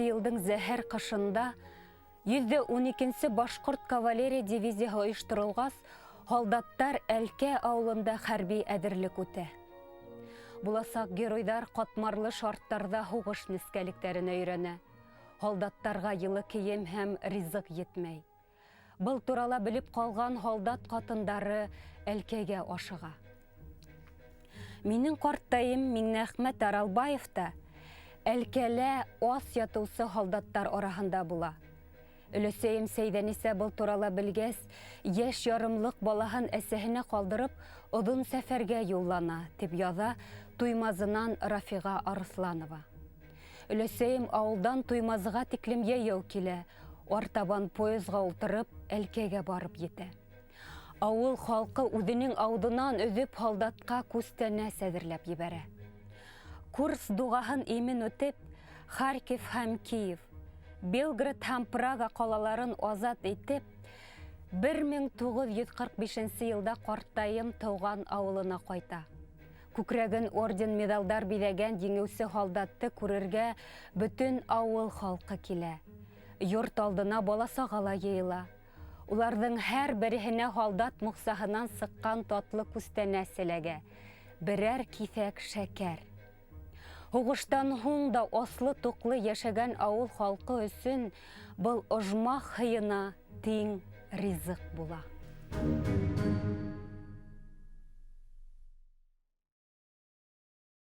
Елдің зәһәр қышында 112-сі Башқұрт кавалерия дивизияға ойыштырылғас, халдаттар әлке ауылында хәрби әдірлік өте. Буласақ геройдар қатмарлы шарттарда хуғыш нескәліктерін өйрәнә. Халдаттарға йылы кейем һәм ризық етмей. Бұл турала біліп қалған халдат қатындары әлкеге ашыға. Менің қарттайым Миңнәхмәт Аралбаев та әлкәлә ас ятусы халдаттар арасында була. Өлөсейім Сейдәнисә бұл турала білгәс, еш ярымлық балаһын әсәһенә қалдырып, ұдын сәфәргә юллана, тип яза Туймазынан Рафиға Арысланова. Өлөсейім ауылдан Туймазыға тиклем яйау килә, артабан поезға ултырып, әлкәгә барып ете. Ауыл халқы үҙенең аудынан өҙөп халдатқа күстәнә сәҙерләп ебәрә. Курс дуғаһын имен үтеп, Харьков һәм Киев, Белград һәм Прага ҡалаларын азат итеп, 1945 йылда ҡартайым тыуған ауылына ҡайта. Күкрәген орден медалдар биҙәгән еңеүсе халдатты күрергә бөтөн ауыл халҡы килә. Йорт алдына бала-сағала йыйыла. Уларҙың һәр береһенә халдат моҡсаһынан сыҡҡан татлы күстәнә селәгә, берәр киҫәк шәкәр. Һуғыштан һуң да аслы-туҡлы йәшәгән ауыл халҡы өсөн был ожмах һыйына тиң ризыҡ була.